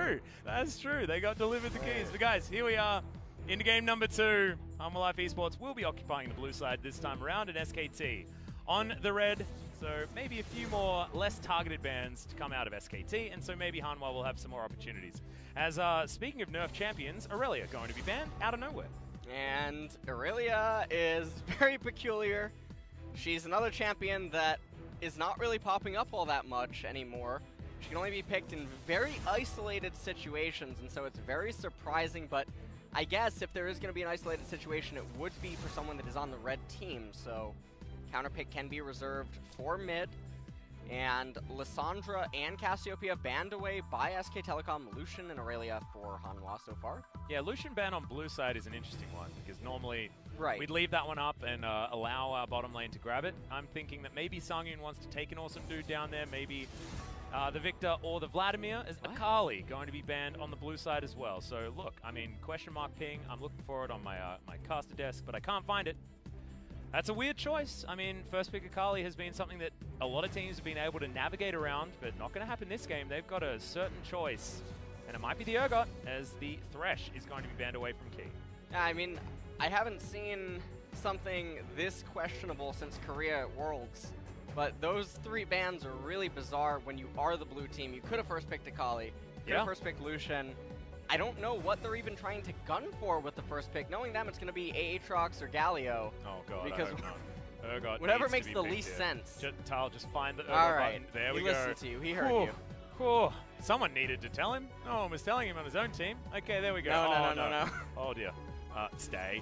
true. That's true. They got delivered the keys. But guys, here we are into game number 2. Hanwha Life Esports will be occupying the blue side this time around, and SKT on the red. So maybe a few more less targeted bans to come out of SKT, and so maybe Hanwha will have some more opportunities. As speaking of nerf champions, Aurelia going to be banned out of nowhere. And Aurelia is very peculiar. She's another champion that is not really popping up all that much anymore. She can only be picked in very isolated situations, and so it's very surprising, but I guess if there is going to be an isolated situation, it would be for someone that is on the red team, so counterpick can be reserved for mid, and Lissandra and Cassiopeia banned away by SK Telecom, Lucian and Aurelia for Hanwha so far. Yeah, Lucian ban on blue side is an interesting one, because normally Right. we'd leave that one up and allow our bottom lane to grab it. I'm thinking that maybe Sangyun wants to take an awesome dude down there, maybe the Victor or the Vladimir. Is Akali going to be banned on the blue side as well? So look, I mean, question mark ping, I'm looking for it on my, my caster desk, but I can't find it. That's a weird choice. I mean, first pick Akali has been something that a lot of teams have been able to navigate around, but not going to happen this game. They've got a certain choice, and it might be the Urgot, as the Thresh is going to be banned away from Key. Yeah, I mean, I haven't seen something this questionable since Korea at Worlds, but those 3 bans are really bizarre when you are the blue team. You could have first picked Akali, could have first picked Lucian. I don't know what they're even trying to gun for with the first pick. Knowing them, it's going to be Aatrox or Galio. Oh god, because Urgot whatever makes the least sense. Tal, just find the Urgot Alright, button. There we he go. listened to you. He heard you. Whew. Someone needed to tell him. No one was telling him on his own team. Okay, there we go. No. Oh dear. Stay.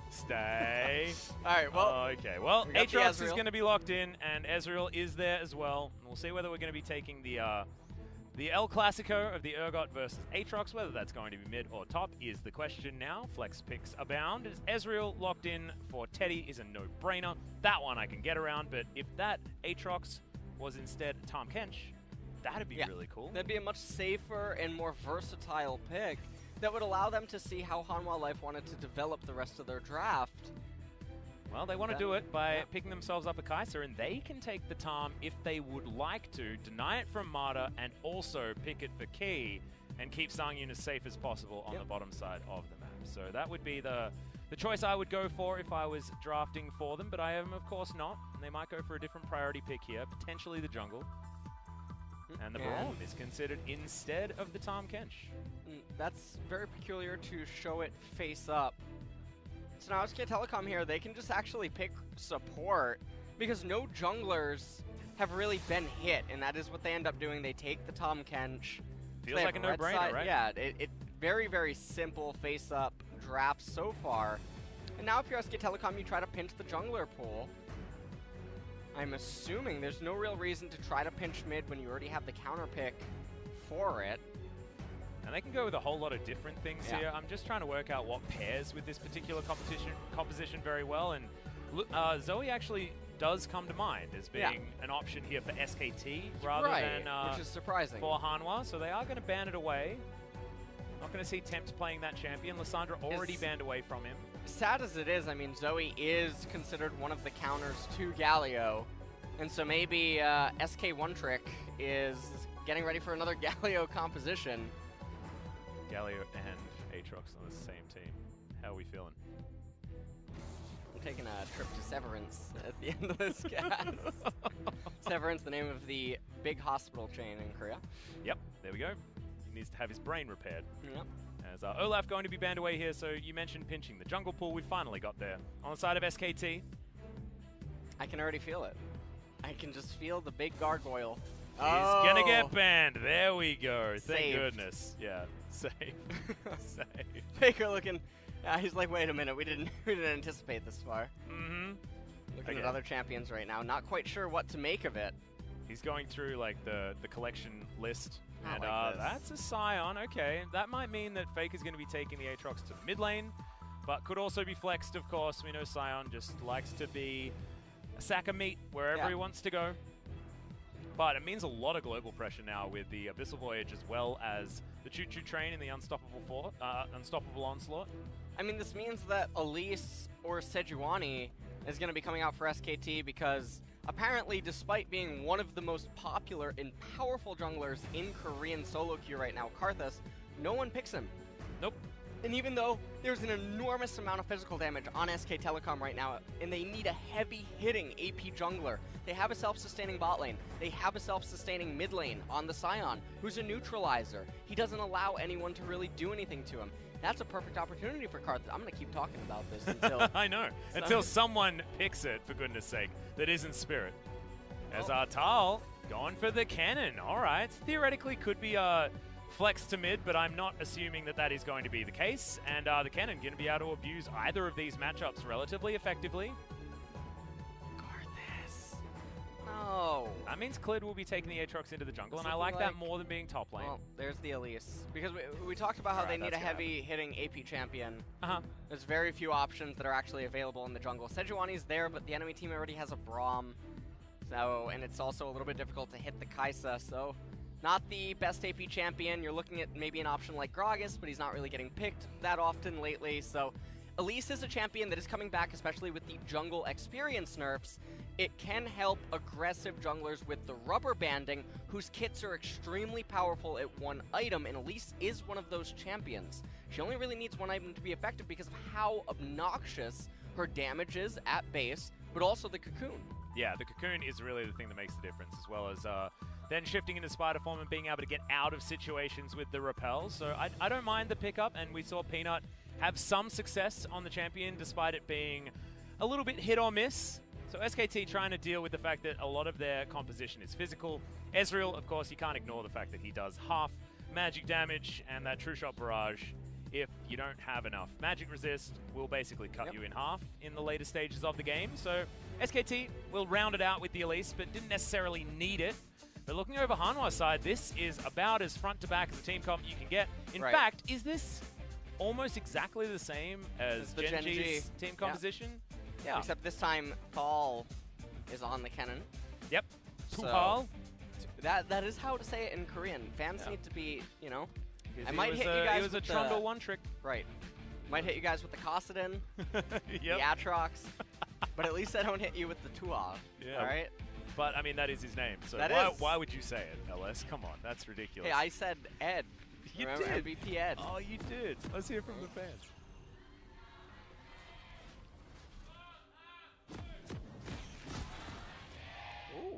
Stay. Alright, well. Okay, well, we got Aatrox is going to be locked in, and Ezreal is there as well. And we'll see whether we're going to be taking the El Clasico of the Urgot versus Aatrox. Whether that's going to be mid or top is the question now. Flex picks abound. Ezreal locked in for Teddy is a no-brainer. That one I can get around, but if that Aatrox was instead Tahm Kench, that'd be really cool. That'd be a much safer and more versatile pick that would allow them to see how Hanwha Life wanted to develop the rest of their draft. Well, they want to do it by picking themselves up a Kai'Sa, and they can take the Tahm if they would like to, deny it from Marta, and also pick it for Key, and keep Sangyun as safe as possible on the bottom side of the map. So that would be the choice I would go for if I was drafting for them, but I am, of course, not. And they might go for a different priority pick here, potentially the jungle. And the Braum is considered instead of the Tahm Kench. That's very peculiar to show it face up. So now SK Telecom here, they can just actually pick support because no junglers have really been hit, and that is what they end up doing. They take the Tahm Kench. Feels like a no-brainer, right? Yeah, it very, very simple face-up draft so far. And now if you're SK Telecom, you try to pinch the jungler pool. I'm assuming there's no real reason to try to pinch mid when you already have the counter pick for it. And they can go with a whole lot of different things here. I'm just trying to work out what pairs with this particular composition very well. And Zoe actually does come to mind as being an option here for SKT rather than which is surprising for Hanwha. So they are going to ban it away. Not going to see Tempt playing that champion. Lissandra already banned away from him. Sad as it is, I mean, Zoe is considered one of the counters to Galio. And so maybe SK One Trick is getting ready for another Galio composition. Galio and Aatrox on the same team. How are we feeling? I'm taking a trip to Severance at the end of this cast. Severance, the name of the big hospital chain in Korea. Yep, there we go. He needs to have his brain repaired. Yep. As Olaf going to be banned away here, so you mentioned pinching the jungle pool. We finally got there. On the side of SKT. I can already feel it. I can just feel the big gargoyle. He's gonna get banned. There we go. Thank Saved. goodness. Yeah, safe. Safe. Baker looking. He's like, wait a minute, we didn't anticipate this far. Looking at other champions right now, not quite sure what to make of it. He's going through like the collection list, and like that's a Scion. Okay, that might mean that Fake is going to be taking the Aatrox to the mid lane, but could also be flexed. Of course, we know Scion just likes to be a sack of meat wherever he wants to go. But it means a lot of global pressure now with the Abyssal Voyage as well as the Choo Choo Train and the Unstoppable Onslaught. I mean, this means that Elise or Sejuani is going to be coming out for SKT because apparently, despite being one of the most popular and powerful junglers in Korean solo queue right now, Karthus, no one picks him. Nope. And even though there's an enormous amount of physical damage on SK Telecom right now, and they need a heavy-hitting AP jungler, they have a self-sustaining bot lane, they have a self-sustaining mid lane on the Scion, who's a neutralizer. He doesn't allow anyone to really do anything to him. That's a perfect opportunity for Karthus. I'm going to keep talking about this until... I know. Until someone picks it, for goodness sake, that isn't Spirit. As Tal going for the cannon. All right. Theoretically could be flex to mid, but I'm not assuming that that is going to be the case. And the cannon going to be able to abuse either of these matchups relatively effectively. Karthus. No. That means Clid will be taking the Aatrox into the jungle, and I Something like that more than being top lane. Well, there's the Elise. Because we talked about how they need a heavy-hitting AP champion. There's very few options that are actually available in the jungle. Sejuani's there, but the enemy team already has a Braum. So, and it's also a little bit difficult to hit the Kai'Sa, so not the best AP champion. You're looking at maybe an option like Gragas, but he's not really getting picked that often lately. So Elise is a champion that is coming back, especially with the jungle experience nerfs. It can help aggressive junglers with the rubber banding, whose kits are extremely powerful at one item, and Elise is one of those champions. She only really needs one item to be effective because of how obnoxious her damage is at base, but also the cocoon. Yeah, the cocoon is really the thing that makes the difference, as well as then shifting into spider form and being able to get out of situations with the repel. So I don't mind the pickup, and we saw Peanut have some success on the champion despite it being a little bit hit or miss. So SKT trying to deal with the fact that a lot of their composition is physical. Ezreal, of course, you can't ignore the fact that he does half magic damage, and that True Shot Barrage, if you don't have enough magic resist, will basically cut you in half in the later stages of the game. So SKT will round it out with the Elise, but didn't necessarily need it. But looking over Hanwha's side, this is about as front to back as a team comp you can get. In fact, is this almost exactly the same as Genji's team composition? Yeah. Except this time, Thal is on the cannon. Yep. So that is how to say it in Korean. Fans need to be, you know. I might hit you guys with the Trundle one trick. Right. Might hit you guys with the Kassadin, the Aatrox, but at least I don't hit you with the Tua. Yeah. All right. But I mean, that is his name. So why would you say it, LS? Come on, that's ridiculous. Hey, I said Ed. You Remember did. MVP Ed. Oh, you did. Let's hear from the fans.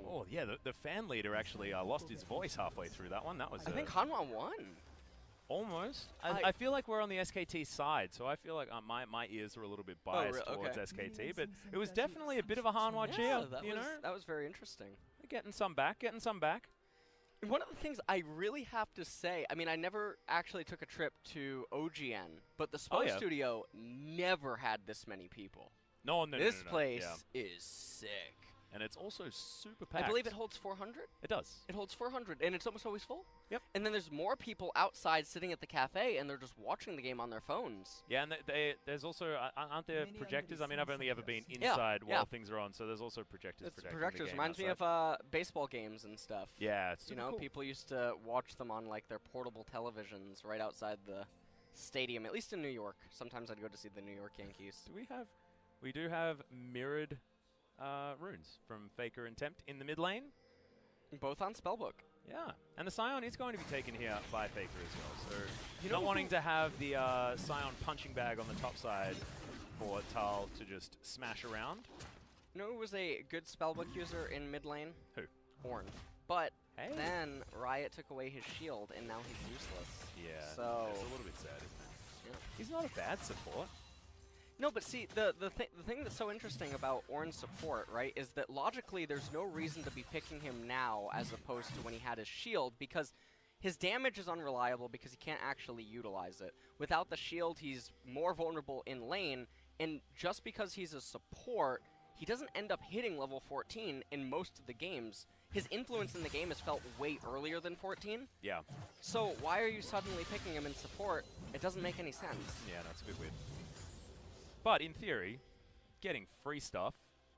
Oh, yeah, the fan leader actually lost his voice halfway through that one. That was. I think Hanwha won. Almost. I feel like we're on the SKT side, so I feel like my ears are a little bit biased towards SKT, but it was definitely a bit of a Hanwha cheer. That was very interesting. Getting some back, getting some back. One of the things I really have to say, I mean, I never actually took a trip to OGN, but the Spo studio never had this many people. No, this place is sick. And it's also super packed. I believe it holds 400? It does. It holds 400, and it's almost always full? Yep. And then there's more people outside sitting at the cafe, and they're just watching the game on their phones. Yeah, and there's also, aren't there projectors? I mean, I've only ever been inside while things are on, so there's also projectors projecting the game reminds me of baseball games and stuff. Yeah, it's super cool. People used to watch them on, like, their portable televisions right outside the stadium, at least in New York. Sometimes I'd go to see the New York Yankees. We do have mirrored runes from Faker and Tempt in the mid lane. Both on Spellbook. Yeah, and the Scion is going to be taken here by Faker as well. So not wanting to have the Scion punching bag on the top side for Tal to just smash around. You know who was a good Spellbook user in mid lane? Who? Ornn. But then Riot took away his shield, and now he's useless. Yeah, so it's a little bit sad, isn't it? Yeah. He's not a bad support. No, but see, the thing that's so interesting about Ornn's support, right, is that logically there's no reason to be picking him now as opposed to when he had his shield, because his damage is unreliable because he can't actually utilize it. Without the shield, he's more vulnerable in lane, and just because he's a support, he doesn't end up hitting level 14 in most of the games. His influence in the game is felt way earlier than 14. Yeah. So why are you suddenly picking him in support? It doesn't make any sense. Yeah, that's a bit weird. But in theory, getting free stuff.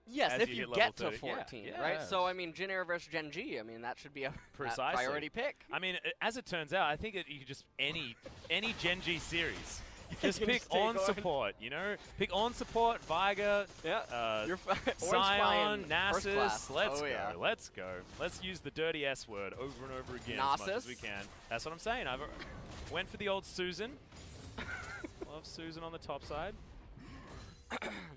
Yes, if you get to 14, right? So, I mean, Jin Air versus Genji, I mean, that should be a priority pick. I mean, as it turns out, I think you could just any Genji series. Just pick on support, you know? Pick on support, Viger, Scion, Nasus. Let's go. Let's go. Let's use the dirty S word over and over again as much as we can. That's what I'm saying. I went for the old Susan. Love Susan on the top side.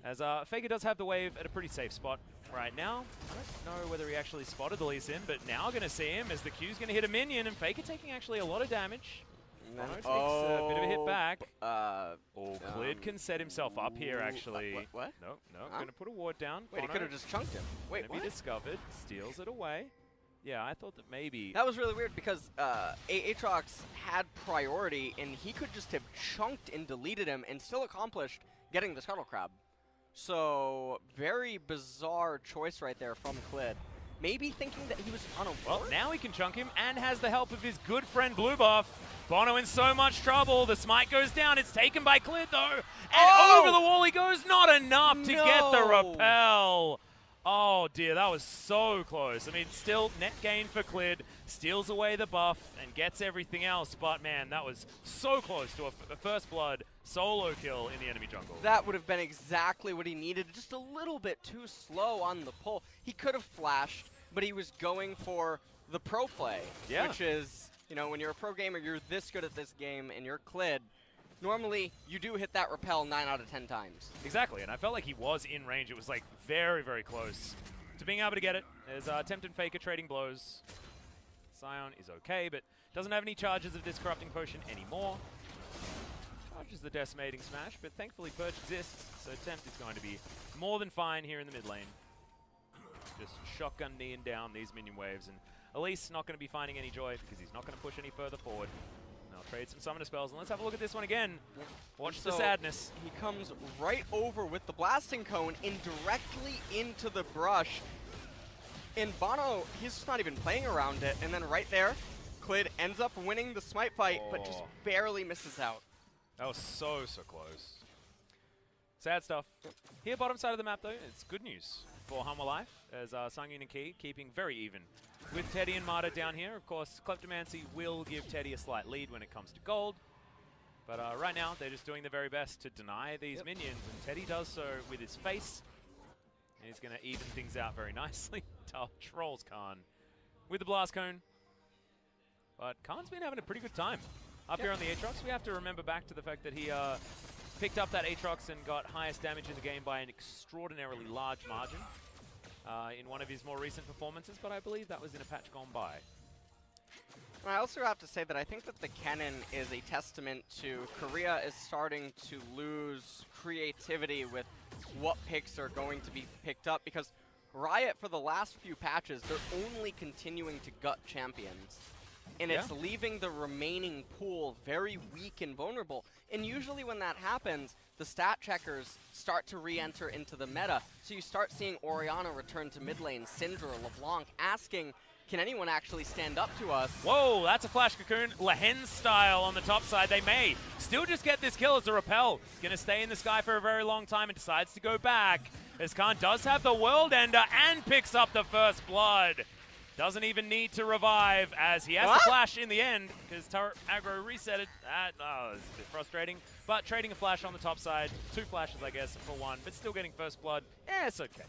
As Faker does have the wave at a pretty safe spot right now. I don't know whether he actually spotted the Lee Sin, but now going to see him as the Q's going to hit a minion, and Faker taking actually a lot of damage. Bono takes a bit of a hit back. Clid can set himself up here, actually. What? No, going to put a ward down. Wait, he could have just chunked him. Wait, what? Be discovered, steals it away. Yeah, I thought that maybe... That was really weird because Aatrox had priority, and he could just have chunked and deleted him and still accomplished getting the Scuttle Crab. So, very bizarre choice right there from Clid. Maybe thinking that he was on a ward? Well, now he can chunk him and has the help of his good friend Blue Buff. Bono in so much trouble. The smite goes down. It's taken by Clid, though. And over the wall he goes. Not enough to get the repel. Oh, dear. That was so close. I mean, still net gain for Clid. Steals away the buff and gets everything else. But, man, that was so close to a first blood solo kill in the enemy jungle. That would have been exactly what he needed. Just a little bit too slow on the pull. He could have flashed, but he was going for the pro play, which is, you know, when you're a pro gamer, you're this good at this game, and you're Clid. Normally, you do hit that repel 9 out of 10 times. Exactly, and I felt like he was in range. It was, like, very, very close to being able to get it. There's Tempted Faker trading blows. Scion is okay, but doesn't have any charges of this corrupting potion anymore. Charges the decimating smash, but thankfully Perch exists, so Tempt is going to be more than fine here in the mid lane. Just shotgun kneeing down these minion waves, and Elise not going to be finding any joy because he's not going to push any further forward. They'll trade some summoner spells, and let's have a look at this one again. Watch the sadness. He comes right over with the blasting cone and directly into the brush. And Bono, he's just not even playing around it, and then right there, Clid ends up winning the smite fight, but just barely misses out. That was so close. Sad stuff. Here, bottom side of the map, though, it's good news for Hanwha Life, as Sangyun and Key keeping very even with Teddy and Marta down here. Of course, Kleptomancy will give Teddy a slight lead when it comes to gold. But right now, they're just doing their very best to deny these minions, and Teddy does so with his face. He's going to even things out very nicely. Trolls Khan with the Blast Cone. But Khan's been having a pretty good time up here on the Aatrox. We have to remember back to the fact that he picked up that Aatrox and got highest damage in the game by an extraordinarily large margin in one of his more recent performances, but I believe that was in a patch gone by. I also have to say that I think that the Kennen is a testament to Korea is starting to lose creativity with what picks are going to be picked up, because Riot, for the last few patches, they're only continuing to gut champions. And it's leaving the remaining pool very weak and vulnerable. And usually when that happens, the stat checkers start to re-enter into the meta. So you start seeing Orianna return to mid lane, Syndra, LeBlanc, asking, can anyone actually stand up to us? Whoa, that's a flash cocoon. Lehen style on the top side. They may still just get this kill as a repel. He's going to stay in the sky for a very long time and decides to go back. As Khan does have the world ender and picks up the first blood. Doesn't even need to revive as he has to flash in the end because turret aggro reset it. That is a bit frustrating. But trading a flash on the top side, 2 flashes I guess for 1, but still getting first blood. It's okay.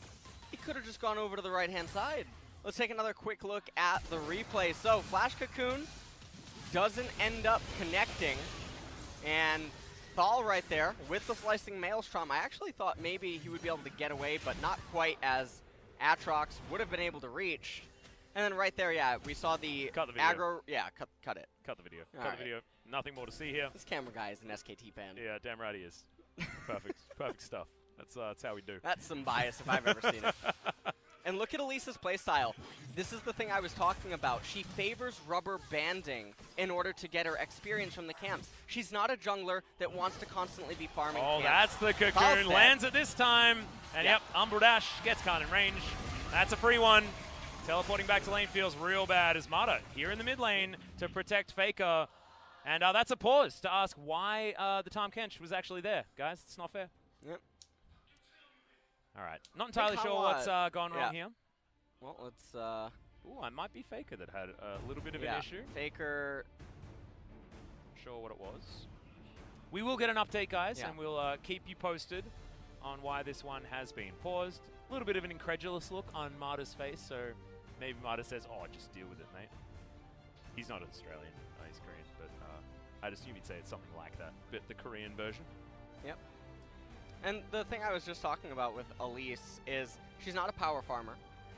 He could have just gone over to the right-hand side. Let's take another quick look at the replay. So Flash Cocoon doesn't end up connecting. And Thal right there with the Slicing Maelstrom. I actually thought maybe he would be able to get away, but not quite, as Aatrox would have been able to reach. And then right there, we saw the aggro. Yeah, cut it. Cut the video. Cut the video. Nothing more to see here. This camera guy is an SKT fan. Yeah, damn right he is. Perfect. Perfect stuff. That's how we do. That's some bias if I've ever seen it. And look at Elisa's playstyle. This is the thing I was talking about. She favors rubber banding in order to get her experience from the camps. She's not a jungler that wants to constantly be farming camps. That's the cocoon. Lands it this time. And Umbral Dash gets Khan in range. That's a free one. Teleporting back to lane feels real bad as Marta here in the mid lane to protect Faker. And that's a pause to ask why the Tahm Kench was actually there. Guys, it's not fair. Yep. All right. Not entirely sure what's gone wrong here. Well, let's... Ooh, it might be Faker that had a little bit of an issue. Faker... Not sure what it was. we will get an update, guys, Yeah. and we'll keep you posted on why this one has been paused. A little bit of an incredulous look on Marta's face, so maybe Marta says, oh, just deal with it, mate. He's not Australian. Oh, he's Korean, but I'd assume he'd say it's something like that, but the Korean version. Yep. And the thing I was just talking about with Elise is she's not a power farmer.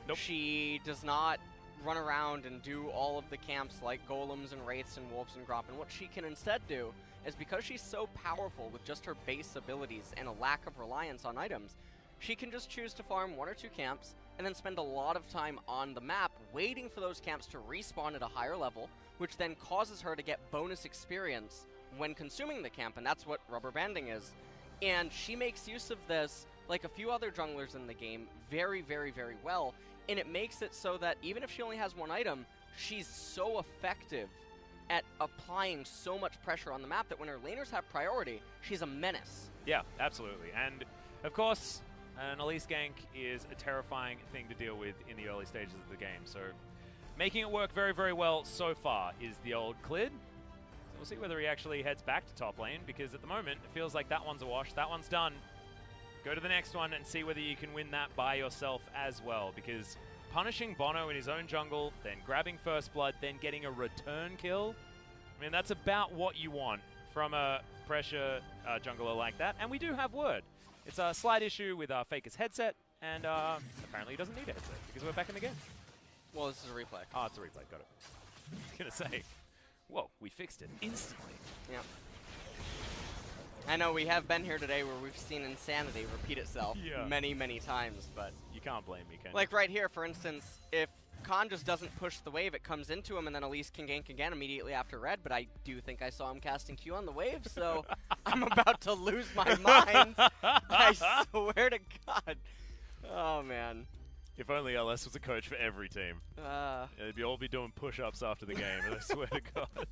Nope. She does not run around and do all of the camps like golems and wraiths and wolves and gromp. And what she can instead do is, because she's so powerful with just her base abilities and a lack of reliance on items, she can just choose to farm 1 or 2 camps and then spend a lot of time on the map waiting for those camps to respawn at a higher level, which then causes her to get bonus experience when consuming the camp, and that's what rubber banding is. And she makes use of this, like a few other junglers in the game, very, very, very well, and it makes it so that even if she only has 1 item, she's so effective at applying so much pressure on the map that when her laners have priority, she's a menace. Yeah, absolutely. And, of course, an Elise gank is a terrifying thing to deal with in the early stages of the game, so making it work very, very well so far is the old Clid. So we'll see whether he actually heads back to top lane, because at the moment, it feels like that one's a wash, that one's done. Go to the next one and see whether you can win that by yourself as well, because punishing Bono in his own jungle, then grabbing first blood, then getting a return kill, I mean, that's about what you want from a pressure jungler like that. And we do have word. It's a slight issue with Faker's headset, and apparently he doesn't need a headset, because we're back in the game. Well, this is a replay. Oh, it's a replay, got it. I was going to say, whoa, we fixed it instantly. Yeah. I know we have been here today where we've seen insanity repeat itself many, many times, but you can't blame me, can you? Like right here, for instance, if Khan just doesn't push the wave, it comes into him, and then Elise can gank again immediately after red, but I do think I saw him casting Q on the wave, so I'm about to lose my mind. I swear to God. Oh, man. If only LS was a coach for every team. They'd all be doing push-ups after the game, I swear to God.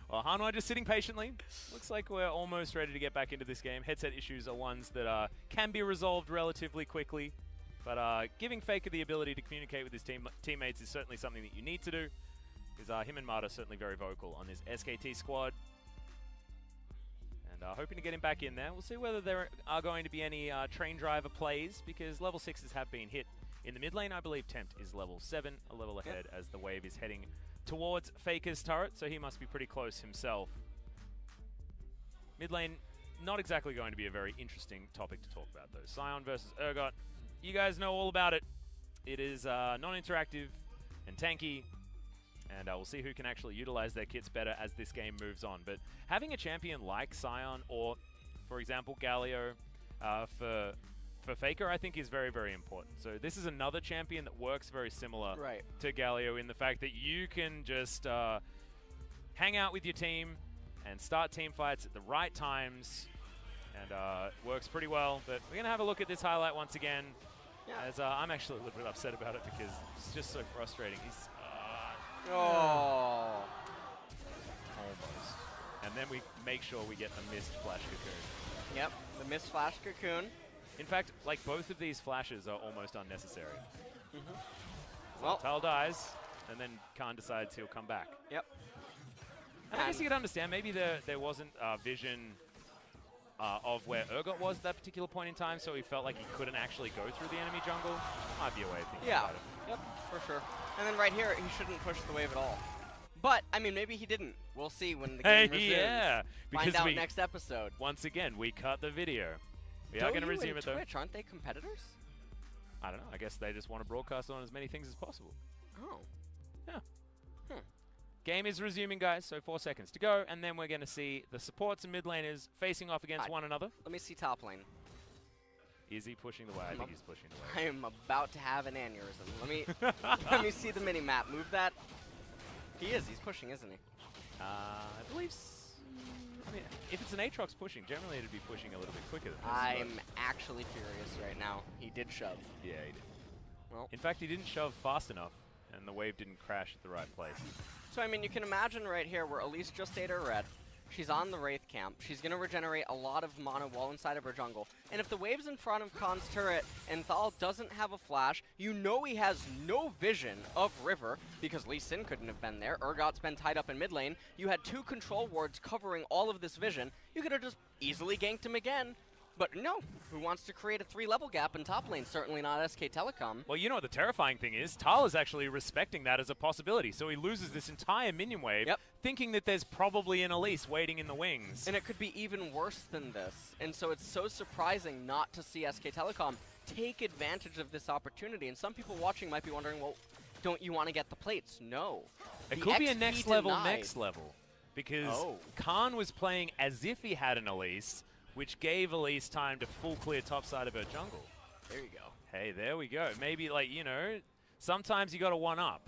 Well, Hanwha just sitting patiently. Looks like we're almost ready to get back into this game. Headset issues are ones that can be resolved relatively quickly, but giving Faker the ability to communicate with his teammates is certainly something that you need to do, because him and Marta are certainly very vocal on his SKT squad. And hoping to get him back in there. We'll see whether there are going to be any train driver plays, because level 6s have been hit in the mid lane. I believe Tempt is level 7, a level ahead as the wave is heading towards Faker's turret, so he must be pretty close himself. Mid lane, not exactly going to be a very interesting topic to talk about, though. Sion versus Urgot, you guys know all about it. It is non-interactive and tanky, and we'll see who can actually utilize their kits better as this game moves on. But having a champion like Sion, or, for example, Galio, for Faker, I think is very, very important. So this is another champion that works very similar to Galio in the fact that you can just hang out with your team and start team fights at the right times, and it works pretty well. But we're going to have a look at this highlight once again, as I'm actually a little bit upset about it because it's just so frustrating. He's almost. And then we make sure we get the missed flash cocoon. Yep, the missed flash cocoon. In fact, like, both of these flashes are almost unnecessary. Well, Tal dies, and then Khan decides he'll come back. Yep. And I guess you could understand, maybe there wasn't vision of where Urgot was at that particular point in time, so he felt like he couldn't actually go through the enemy jungle. Might be a way of thinking about it. Yep, for sure. And then right here, he shouldn't push the wave at all. But, I mean, maybe he didn't. We'll see when the game resumes. Yeah! Find out next episode. Once again, we cut the video. We are going to resume it, though. Twitch, aren't they competitors? I don't know. I guess they just want to broadcast on as many things as possible. Oh. Yeah. Game is resuming, guys, so 4 seconds to go, and then we're going to see the supports and mid laners facing off against one another. Let me see top lane. Is he pushing the way? I think he's pushing the way. I am about to have an aneurysm. Let me see the mini map. Move that. He is. He's pushing, isn't he? I believe. I mean, if it's an Aatrox pushing, generally it'd be pushing a little bit quicker than this. I'm actually furious right now. He did shove. Yeah, he did. Well, in fact, he didn't shove fast enough, and the wave didn't crash at the right place. So, I mean, you can imagine right here where Elise just ate her red. She's on the Wraith camp. She's going to regenerate a lot of mana while inside of her jungle. And if the wave's in front of Khan's turret and Thal doesn't have a flash, you know he has no vision of River because Lee Sin couldn't have been there. Urgot's been tied up in mid lane. You had 2 control wards covering all of this vision. You could have just easily ganked him again. But no, who wants to create a 3-level gap in top lane? Certainly not SK Telecom. Well, you know what the terrifying thing is? Tal is actually respecting that as a possibility. So he loses this entire minion wave, thinking that there's probably an Elise waiting in the wings. And it could be even worse than this. And so it's so surprising not to see SK Telecom take advantage of this opportunity. And some people watching might be wondering, well, don't you want to get the plates? No. It could be a next level, because Khan was playing as if he had an Elise, which gave Elise time to full clear top side of her jungle. There you go. Hey, there we go. Maybe, like, you know, sometimes you got to one-up.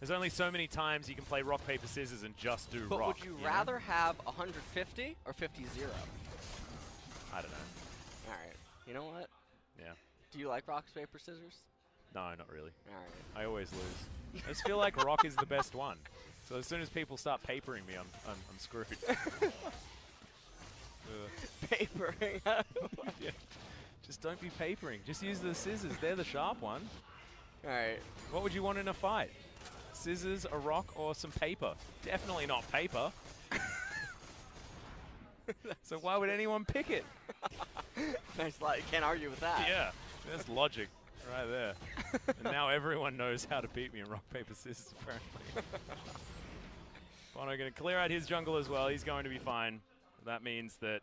There's only so many times you can play rock, paper, scissors and just do rock. But would you rather have 150 or 50-0? I don't know. All right. You know what? Yeah. Do you like rock, paper, scissors? No, not really. All right. I always lose. I just feel like rock is the best one. So as soon as people start papering me, I'm screwed. Papering. Yeah. Just don't be papering. Just use the scissors. They're the sharp one. All right. What would you want in a fight? Scissors, a rock, or some paper? Definitely not paper. So why would anyone pick it? Nice lot. You can't argue with that. Yeah. That's logic right there. And now everyone knows how to beat me in rock, paper, scissors, apparently. Bono going to clear out his jungle as well. He's going to be fine. That means that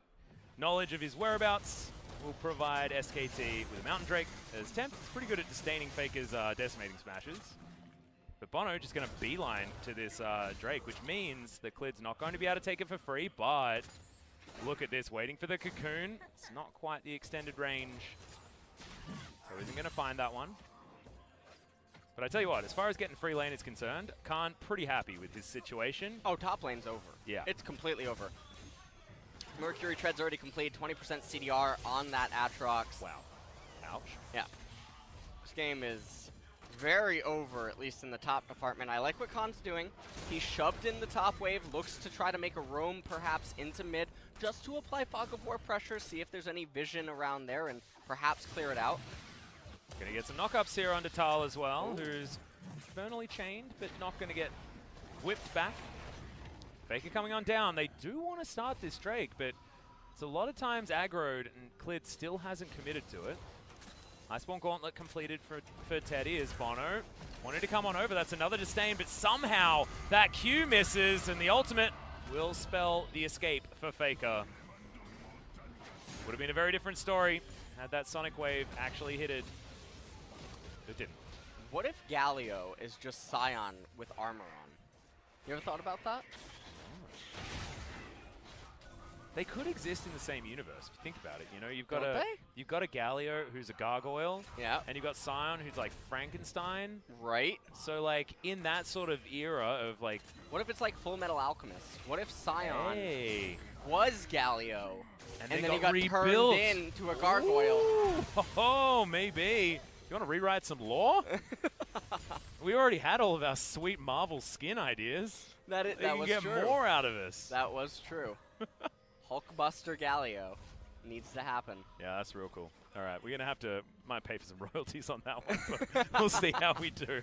knowledge of his whereabouts will provide SKT with a Mountain Drake, as Temp is pretty good at disdaining Faker's decimating smashes. But Bono just going to beeline to this Drake, which means that Clid's not going to be able to take it for free, but look at this, waiting for the cocoon. It's not quite the extended range, so isn't going to find that one. But I tell you what, as far as getting free lane is concerned, Khan pretty happy with this situation. Oh, top lane's over. Yeah. It's completely over. Mercury Tread's already completed 20% CDR on that Aatrox. Wow. Ouch. Yeah. This game is very over, at least in the top department. I like what Khan's doing. He shoved in the top wave, looks to try to make a roam perhaps into mid, just to apply Fog of War pressure, see if there's any vision around there, and perhaps clear it out. Gonna get some knockups here onto Tal as well, who's infernally chained, but not gonna get whipped back. Faker coming on down. They do want to start this Drake, but it's a lot of times aggroed, and Clid still hasn't committed to it. Iceborne Gauntlet completed for Teddy as Bono wanted to come on over. That's another disdain, but somehow that Q misses, and the ultimate will spell the escape for Faker. Would have been a very different story had that Sonic Wave actually hit it. It didn't. What if Galio is just Scion with armor on? You ever thought about that? They could exist in the same universe if you think about it. You know, you've got a Galio who's a gargoyle. Yeah. And you've got Scion who's like Frankenstein. Right. So like in that sort of era of like, what if it's like Full Metal Alchemist? What if Scion was Galio and then he got rebuilt. turned into a gargoyle? Ooh, oh, maybe. You want to rewrite some lore? We already had all of our sweet Marvel skin ideas. That was true. You can get more out of us. That was true. Hulkbuster Galio needs to happen. Yeah, that's real cool. All right, we're going to might pay for some royalties on that one, but we'll see how we do.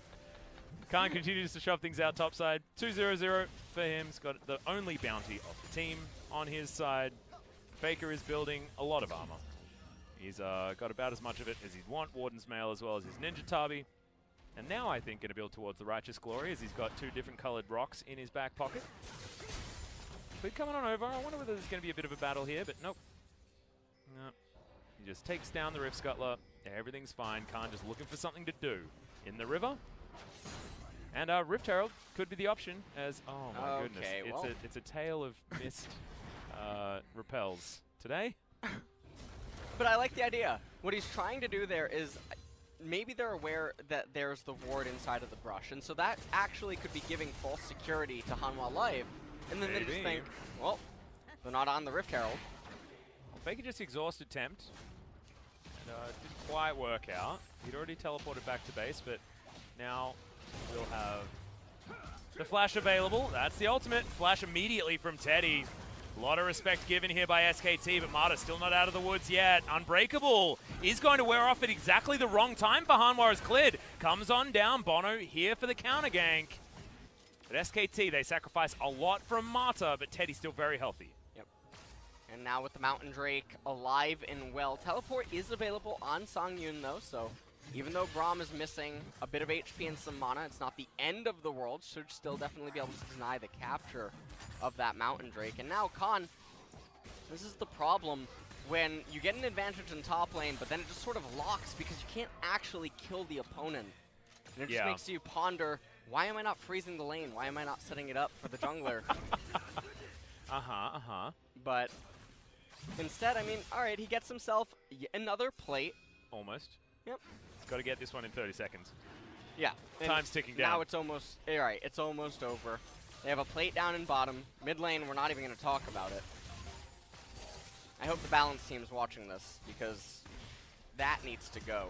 Khan continues to shove things out topside. 2-0-0 for him. He's got the only bounty of the team on his side. Faker is building a lot of armor. He's got about as much of it as he'd want. Warden's Mail as well as his Ninja Tabi. And now I think going to build towards the Righteous Glory as he's got 2 different colored rocks in his back pocket. But coming on over, I wonder whether there's going to be a bit of a battle here, but nope. No. He just takes down the Rift Scuttler. Everything's fine. Khan just looking for something to do in the river. And Rift Herald could be the option as, oh my goodness. It's a tale of missed repels today. But I like the idea. What he's trying to do there is, maybe they're aware that there's the ward inside of the brush, and so that actually could be giving false security to Hanwha Life. And then they just think, well, they're not on the Rift Herald. Well, Faker just exhausted Tempt. And didn't quite work out. He'd already teleported back to base, but now we'll have The flash available. That's the ultimate. Flash immediately from Teddy. A lot of respect given here by SKT, but Mata still not out of the woods yet. Unbreakable is going to wear off at exactly the wrong time for Hanwha as cleared. Comes on down. Bono here for the counter gank. But SKT, they sacrifice a lot from Mata, but Teddy's still very healthy. Yep. And now with the Mountain Drake alive and well. Teleport is available on Songyun though, so even though Braum is missing a bit of HP and some mana, it's not the end of the world. Should still definitely be able to deny the capture of that Mountain Drake. And now Khan, this is the problem when you get an advantage in top lane, but then it just sort of locks because you can't actually kill the opponent. And it just makes you ponder, why am I not freezing the lane? Why am I not setting it up for the jungler? But instead, I mean, all right, he gets himself another plate. Almost. Yep. He's got to get this one in 30 seconds. Yeah. Time's ticking down. Now it's almost, all right, it's almost over. They have a plate down in bottom. Mid lane, we're not even going to talk about it. I hope the balance team's watching this because that needs to go.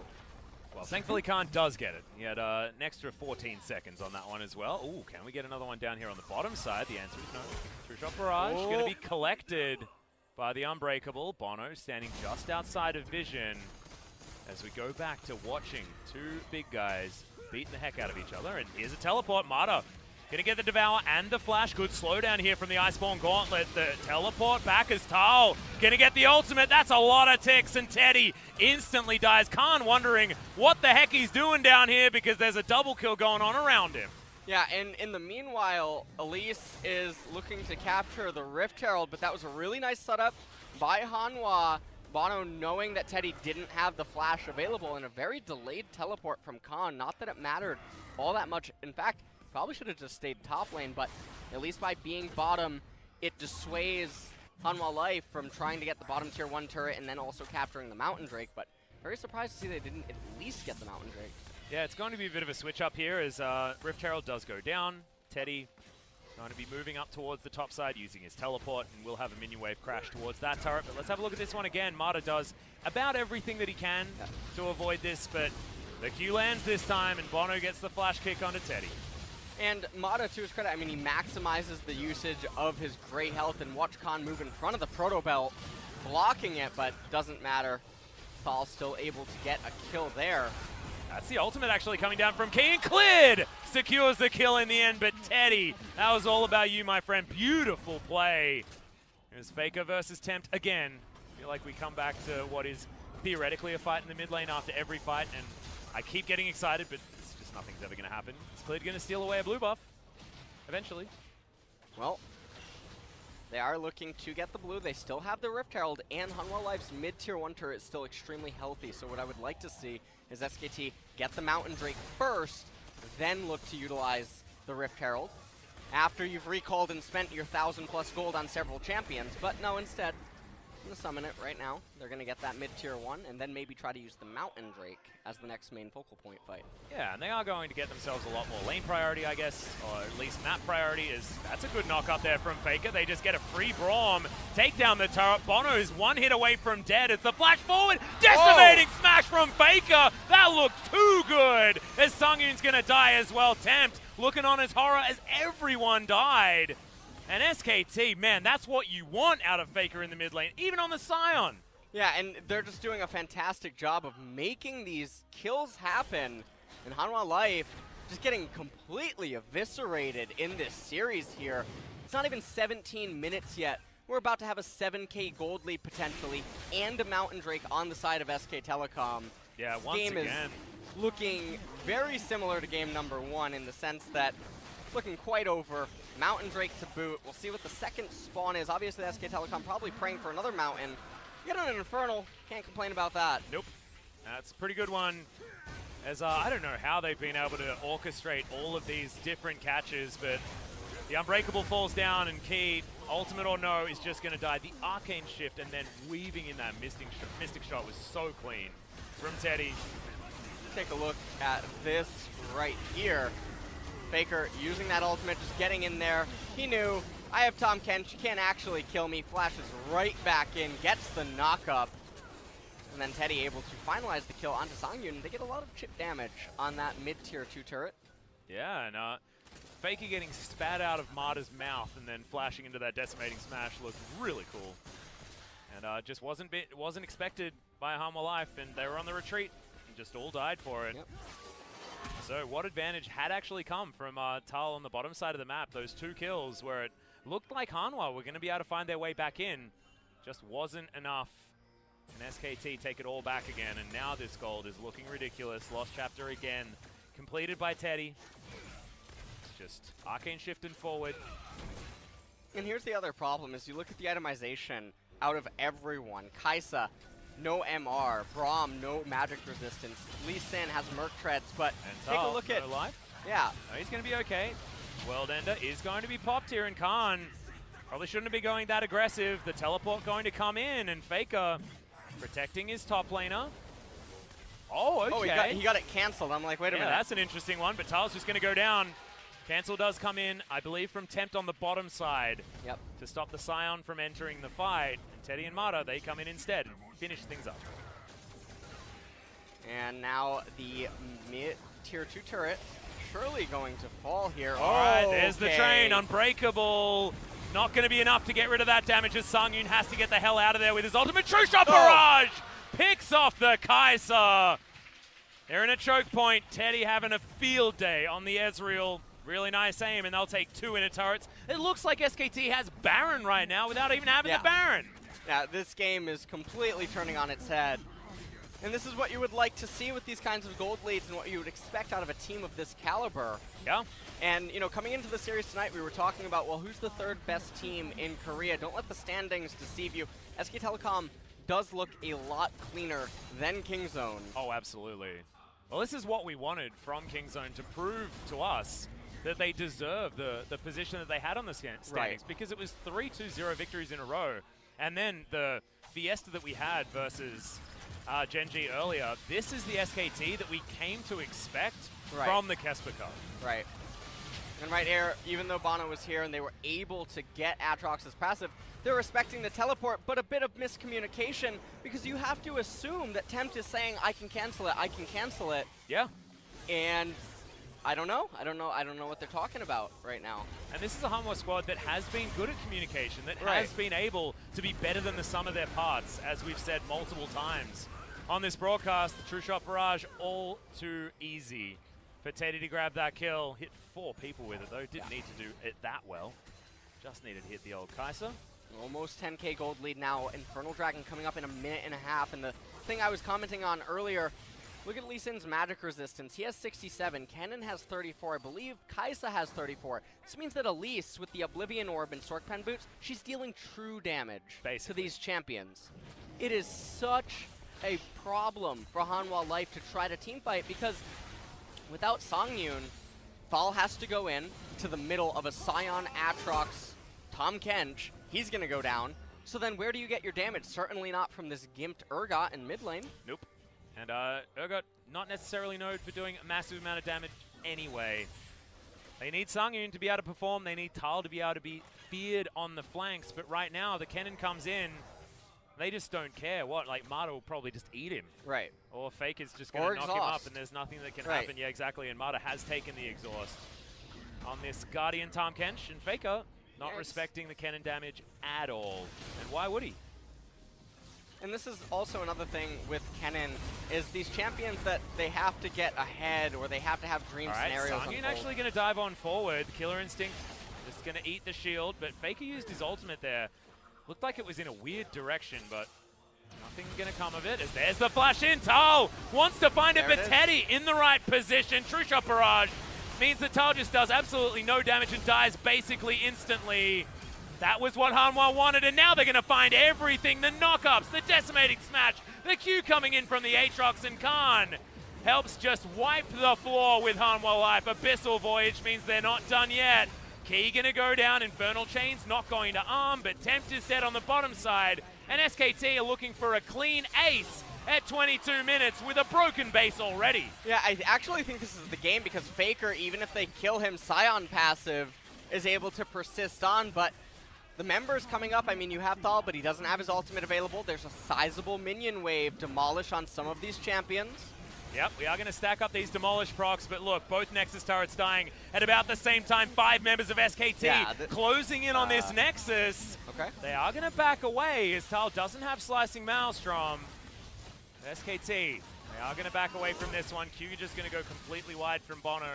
Well, thankfully Khan does get it. He had an extra 14 seconds on that one as well. Ooh, can we get another one down here on the bottom side? The answer is no. Two-shot barrage going to be collected by the Unbreakable. Bono standing just outside of vision as we go back to watching two big guys beating the heck out of each other. And here's a teleport. Mata going to get the Devour and the Flash. Good slowdown here from the Iceborne Gauntlet. The teleport back as Tal going to get the ultimate. That's a lot of ticks, and Teddy instantly dies. Khan wondering what the heck he's doing down here because there's a double kill going on around him. Yeah, and in the meanwhile, Elise is looking to capture the Rift Herald, but that was a really nice setup by Hanwha. Bono knowing that Teddy didn't have the Flash available, and a very delayed teleport from Khan. Not that it mattered all that much. In fact, probably should have just stayed top lane, but at least by being bottom, it dissuades Hanwha Life from trying to get the bottom tier 1 turret and then also capturing the Mountain Drake. But very surprised to see they didn't at least get the Mountain Drake. Yeah, it's going to be a bit of a switch up here as Rift Herald does go down. Teddy going to be moving up towards the top side using his teleport, and we'll have a minion wave crash towards that turret. But let's have a look at this one again. Mata does about everything that he can to avoid this, but the Q lands this time, and Bono gets the flash kick onto Teddy. And Mata, to his credit, I mean, he maximizes the usage of his great health, and watch Khan move in front of the Proto Belt, blocking it, but doesn't matter. Thal's still able to get a kill there. That's the ultimate actually coming down from Key, and cleared! Secures the kill in the end, but Teddy, that was all about you, my friend. Beautiful play. It was Faker versus Tempt again. I feel like we come back to what is theoretically a fight in the mid lane after every fight, and I keep getting excited, but it's just nothing's ever going to happen. Is Cleared going to steal away a blue buff? Eventually. Well, they are looking to get the blue. They still have the Rift Herald, and Hanwha Life's mid-tier 1 turret is still extremely healthy. So what I would like to see is SKT get the Mountain Drake first, then look to utilize the Rift Herald after you've recalled and spent your 1,000+ gold on several champions. But no, instead, I'm going to summon it right now. They're going to get that mid-tier 1, and then maybe try to use the Mountain Drake as the next main focal point fight. Yeah, and they are going to get themselves a lot more lane priority, I guess, or at least map priority. That's a good knock up there from Faker. They just get a free Braum, take down the turret. Bono is one hit away from dead. It's the flash forward, decimating smash from Faker. That looked too good, as Songyun's going to die as well. Tempt looking on his horror as everyone died. And SKT, man, that's what you want out of Faker in the mid lane, even on the Scion. Yeah, and they're just doing a fantastic job of making these kills happen. And Hanwha Life just getting completely eviscerated in this series here. It's not even 17 minutes yet. We're about to have a 7K gold lead potentially, and a Mountain Drake on the side of SK Telecom. Yeah, once again. This game is looking very similar to game number 1 in the sense that it's looking quite over. Mountain Drake to boot. We'll see what the second spawn is. Obviously, SK Telecom probably praying for another Mountain. Get on an Infernal. Can't complain about that. Nope. That's a pretty good one. As I don't know how they've been able to orchestrate all of these different catches, but the Unbreakable falls down, and Key, ultimate or no, is just going to die. The Arcane Shift and then weaving in that Mystic Shot was so clean from Teddy. Take a look at this right here. Faker using that ultimate, just getting in there. He knew, I have Tahm Kench, you can't actually kill me. Flashes right back in, gets the knock-up. And then Teddy able to finalize the kill onto Songyun. They get a lot of chip damage on that mid-tier 2 turret. Yeah, and Faker getting spat out of Marta's mouth and then flashing into that decimating smash looked really cool. And just wasn't expected by Hanwha Life, and they were on the retreat and just all died for it. Yep. So what advantage had actually come from Tal on the bottom side of the map? Those 2 kills where it looked like Hanwha were going to be able to find their way back in. Just wasn't enough. And SKT take it all back again, and now this gold is looking ridiculous. Lost chapter again, completed by Teddy. Just arcane shifting forward. And here's the other problem, is you look at the itemization out of everyone. Kaisa, no MR. Braum, no magic resistance. Lee Sin has Merc Treads, but take a look at... life? Yeah. No, he's going to be okay. World Ender is going to be popped here, and Khan probably shouldn't be going that aggressive. The teleport going to come in, and Faker protecting his top laner. Oh, okay. Oh, he got it canceled. I'm like, wait a minute. That's an interesting one, but Tal's just going to go down. Cancel does come in, I believe, from Tempt on the bottom side. Yep. To stop the Scion from entering the fight. And Teddy and Marta, they come in instead and finish things up. And now the mid-tier 2 turret surely going to fall here. All right, there's the train. Unbreakable. Not going to be enough to get rid of that damage as Sangyun has to get the hell out of there with his ultimate. True Shot Barrage! Picks off the Kai'Sa. They're in a choke point. Teddy having a field day on the Ezreal. Really nice aim, and they'll take 2 inner turrets. It looks like SKT has Baron right now without even having the Baron. Yeah, this game is completely turning on its head. And this is what you would like to see with these kinds of gold leads and what you would expect out of a team of this caliber. Yeah. And, you know, coming into the series tonight, we were talking about, well, who's the 3rd best team in Korea? Don't let the standings deceive you. SK Telecom does look a lot cleaner than Kingzone. Oh, absolutely. Well, this is what we wanted from Kingzone, to prove to us that they deserve the position that they had on the standings, because it was 3-2-0 victories in a row. And then the fiesta that we had versus Genji earlier, this is the SKT that we came to expect from the Kesper Cup. Right. And right here, even though Bono was here and they were able to get Aatrox's passive, they're respecting the teleport, but a bit of miscommunication, because you have to assume that Tempt is saying, I can cancel it. Yeah. And I don't know what they're talking about right now. And this is a Hanwha squad that has been good at communication, that has been able to be better than the sum of their parts, as we've said multiple times on this broadcast. The True Shot Barrage, all too easy for Teddy to grab that kill. Hit 4 people with it, though. Didn't need to do it that well. Just needed to hit the old Kaisa. Almost 10k gold lead now. Infernal Dragon coming up in a minute and a half. And the thing I was commenting on earlier, look at Lee Sin's magic resistance. He has 67. Kennen has 34. I believe Kaisa has 34. This means that Elise, with the Oblivion Orb and Sorkpan boots, she's dealing true damage to these champions. It is such a problem for Hanwha Life to try to teamfight, because without Sangyun, Thal has to go in to the middle of a Scion, Aatrox, Tahm Kench. He's going to go down. So then where do you get your damage? Certainly not from this gimped Urgot in mid lane. Nope. And Urgot not necessarily known for doing a massive amount of damage anyway. They need Sangyun to be able to perform. They need Tal to be able to be feared on the flanks. But right now, the Kennen comes in. They just don't care. What? Like, Marta will probably just eat him. Right. Or Fake is just going to knock him up, and there's nothing that can happen. Yeah, exactly. And Marta has taken the exhaust on this Guardian Tahm Kench. And Faker not respecting the Kennen damage at all. And why would he? And this is also another thing with Kennen, is these champions that they have to get ahead, or they have to have dream scenarios. Sangyun actually going to dive on forward. Killer Instinct is going to eat the shield, but Faker used his ultimate there. Looked like it was in a weird direction, but nothing's going to come of it. As there's the flash in. Tal wants to find it, but Teddy in the right position. True Shot Barrage means that Tal just does absolutely no damage and dies basically instantly. That was what Hanwha wanted, and now they're going to find everything. The knockups, the decimating smash, the Q coming in from the Aatrox, and Khan helps just wipe the floor with Hanwha Life. Abyssal Voyage means they're not done yet. Key going to go down. Infernal Chain's not going to arm, but Tempt is dead on the bottom side. And SKT are looking for a clean ace at 22 minutes with a broken base already. Yeah, I actually think this is the game, because Faker, even if they kill him, Scion passive is able to persist on, but the members coming up, I mean, you have Thal, but he doesn't have his ultimate available. There's a sizable minion wave demolish on some of these champions. Yep, we are going to stack up these Demolish procs, but look, both Nexus turrets dying at about the same time. 5 members of SKT closing in on this Nexus. Okay. They are going to back away as Tal doesn't have Slicing Maelstrom. SKT, they are going to back away from this one. Q just going to go completely wide from Bono.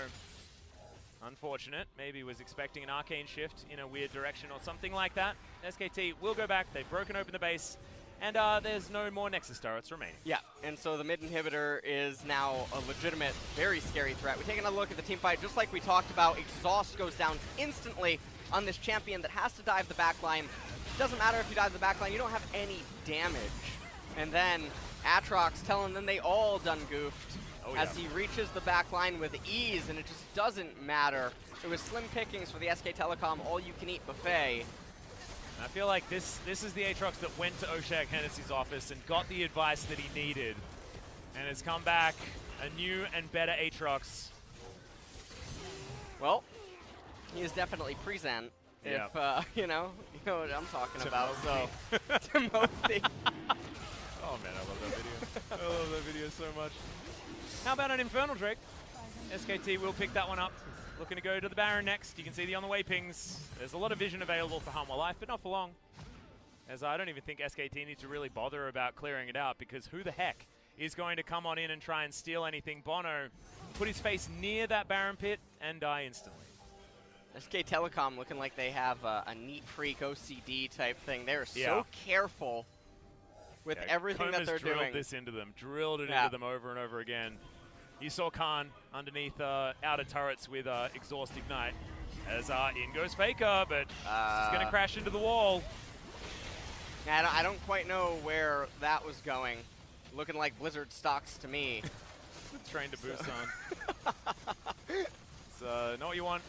Unfortunate. Maybe was expecting an arcane shift in a weird direction or something like that. SKT will go back. They've broken open the base. And there's no more Nexus turrets remaining. Yeah, and so the mid inhibitor is now a legitimate, very scary threat. We take another look at the team fight. Just like we talked about, Exhaust goes down instantly on this champion that has to dive the backline. Doesn't matter if you dive the backline, you don't have any damage. And then Aatrox telling them they all done goofed as he reaches the backline with ease, and it just doesn't matter. It was slim pickings for the SK Telecom all-you-can-eat buffet. I feel like this is the Aatrox that went to Oshak Hennessy's office and got the advice that he needed, and has come back a new and better Aatrox. Well, he is definitely present. Yeah. If you know what I'm talking about. So, Timothy. Oh man, I love that video. I love that video so much. How about an Infernal Drake? SKT will pick that one up. Looking to go to the Baron next. You can see the on the way pings. There's a lot of vision available for Hanwha Life, but not for long. As I don't even think SKT need to really bother about clearing it out, because who the heck is going to come on in and try and steal anything? Bono put his face near that Baron pit and die instantly. SK Telecom looking like they have a neat freak OCD type thing. They're so careful with everything that they're doing. Drilled this into them, drilled it into them over and over again. You saw Khan underneath outer turrets with Exhaust Ignite. As in goes Faker, but he's going to crash into the wall. I don't quite know where that was going. Looking like Blizzard stocks to me. Train to boost on. So, know what you want.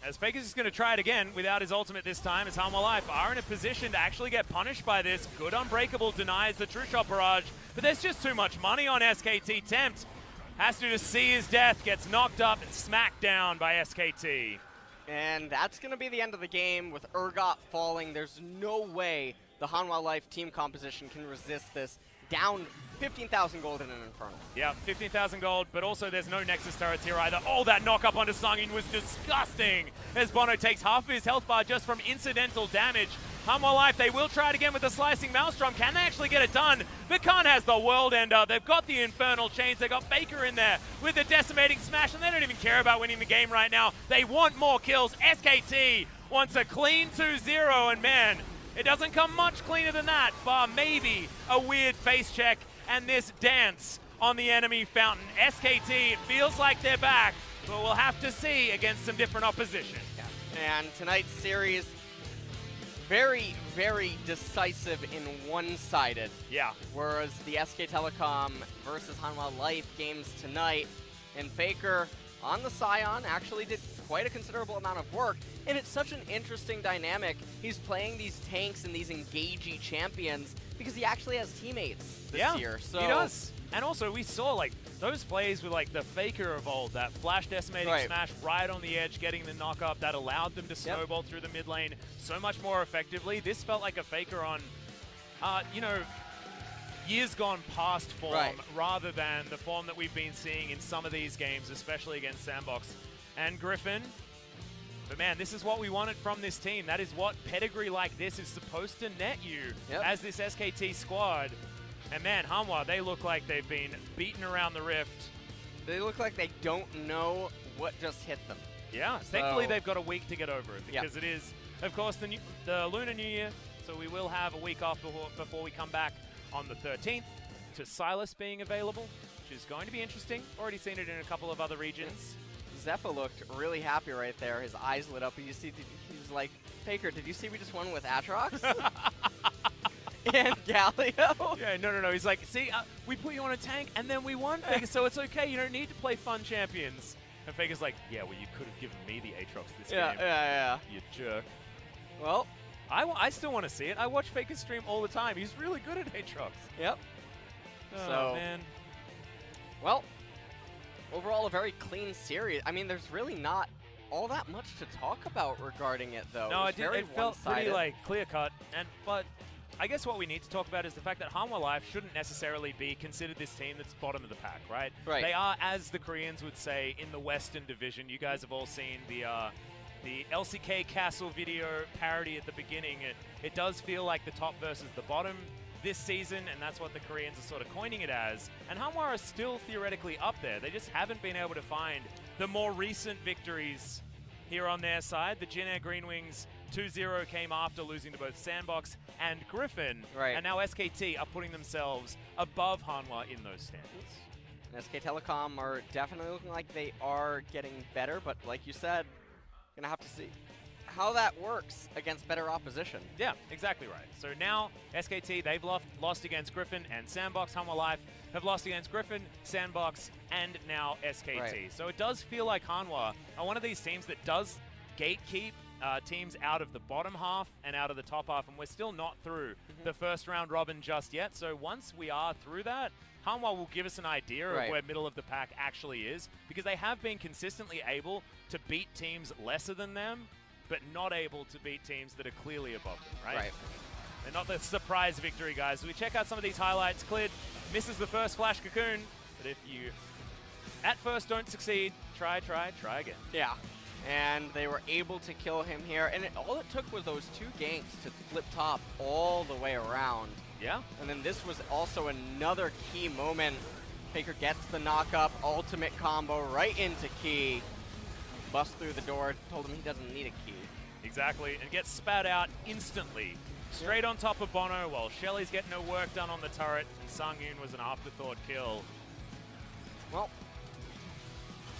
As Faker's just going to try it again without his ultimate this time, as Hanwha Life are in a position to actually get punished by this. Good Unbreakable denies the True Shot barrage, but there's just too much money on SKT. Tempt has to just see his death, gets knocked up and smacked down by SKT. And that's going to be the end of the game with Urgot falling. There's no way the Hanwha Life team composition can resist this. Down 15,000 gold in an Infernal. Yeah, 15,000 gold, but also there's no Nexus turrets here either. Oh, that knock up onto Sungin was disgusting as Bono takes half of his health bar just from incidental damage. Hanwha Life, they will try it again with the Slicing Maelstrom. Can they actually get it done? But Khan has the World Ender. They've got the Infernal Chains. They've got Faker in there with the Decimating Smash, and they don't even care about winning the game right now. They want more kills. SKT wants a clean 2-0, and man, it doesn't come much cleaner than that, bar maybe a weird face check and this dance on the enemy fountain. SKT, it feels like they're back, but we'll have to see against some different opposition. Yeah. And tonight's series, very, very decisive in one-sided. Yeah. Whereas the SK Telecom versus Hanwha Life games tonight, and Faker on the Scion actually did quite a considerable amount of work, and it's such an interesting dynamic. He's playing these tanks and these engagey champions because he actually has teammates this year. So he does. And also, we saw like those plays with like the Faker of old, that flash decimating smash right on the edge, getting the knock up that allowed them to snowball through the mid lane so much more effectively. This felt like a Faker on, years gone past form rather than the form that we've been seeing in some of these games, especially against Sandbox and Griffin. But man, this is what we wanted from this team. That is what pedigree like this is supposed to net you as this SKT squad. And man, Hanwha, they look like they've been beaten around the rift. They look like they don't know what just hit them. Yeah, thankfully they've got a week to get over it because it is, of course, the Lunar New Year. So we will have a week off before we come back on the 13th to Silas being available, which is going to be interesting. Already seen it in a couple of other regions. Zephyr looked really happy right there. His eyes lit up. He was like, Faker, did you see we just won with Aatrox? And Galio? Yeah, no. He's like, see, we put you on a tank and then we won, Faker, so it's okay. You don't need to play fun champions. And Faker's like, yeah, well, you could have given me the Aatrox this game. Yeah. You jerk. Well, I still want to see it. I watch Faker stream all the time. He's really good at Aatrox. Yep. Oh, man. Well, overall, a very clean series. I mean, there's really not all that much to talk about regarding it, though. No, it felt pretty like clear cut. But I guess what we need to talk about is the fact that Hanwha Life shouldn't necessarily be considered this team that's bottom of the pack, right? Right. They are, as the Koreans would say, in the Western Division. You guys have all seen the LCK Castle video parody at the beginning. It does feel like the top versus the bottom this season, and that's what the Koreans are sort of coining it as. And Hanwha are still theoretically up there. They just haven't been able to find the more recent victories here on their side. The Jin Air Green Wings 2-0 came after losing to both Sandbox and Griffin. Right. And now SKT are putting themselves above Hanwha in those standings. And SK Telecom are definitely looking like they are getting better, but like you said, gonna have to see how that works against better opposition. Yeah, exactly right. So now SKT, they've lost against Griffin and Sandbox. Hanwha Life have lost against Griffin, Sandbox, and now SKT. Right. So it does feel like Hanwha are one of these teams that does gatekeep teams out of the bottom half and out of the top half, and we're still not through the first round robin just yet. So once we are through that, Hanwha will give us an idea of where middle of the pack actually is, because they have been consistently able to beat teams lesser than them, but not able to beat teams that are clearly above them, right? Right. And not the surprise victory, guys. So we check out some of these highlights. Clid misses the first flash cocoon, but if you at first don't succeed, try again. Yeah. And they were able to kill him here, and all it took was those 2 ganks to flip top all the way around. Yeah. And then this was also another key moment. Faker gets the knock-up, ultimate combo right into Key. Bust through the door, told him he doesn't need a key. Exactly, and gets spat out instantly. Straight on top of Bono, while Shelly's getting no work done on the turret, and Sangyun was an afterthought kill. Well,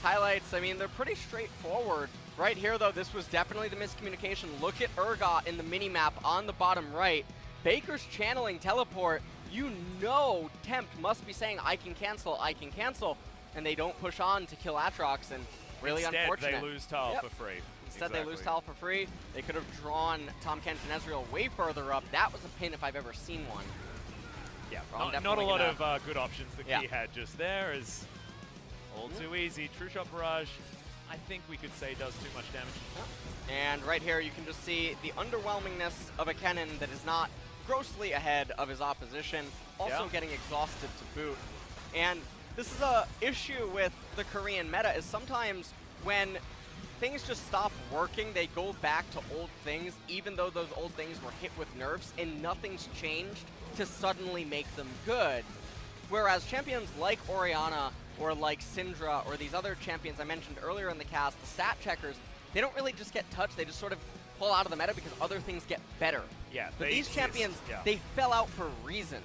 highlights, I mean, they're pretty straightforward. Right here, though, this was definitely the miscommunication. Look at Urgot in the minimap on the bottom right. Baker's channeling teleport. You know Tempt must be saying, I can cancel, and they don't push on to kill Atrox, and really Instead, unfortunate. they lose Tal for free. Instead, they lose Tal for free. They could have drawn Tom Kent and Ezreal way further up. That was a pin if I've ever seen one. Yeah, not a lot of good options that Key had just there. Is all too easy. True Shot Barrage, I think we could say does too much damage. And right here, you can just see the underwhelmingness of a Kennen that is not grossly ahead of his opposition, also getting exhausted to boot. And this is a issue with the Korean meta, is sometimes when things just stop working, they go back to old things, even though those old things were hit with nerfs, and nothing's changed to suddenly make them good. Whereas champions like Orianna or like Syndra or these other champions I mentioned earlier in the cast, the stat checkers, they don't really just get touched, they just sort of pull out of the meta because other things get better. Yeah, but these champions, they fell out for reasons.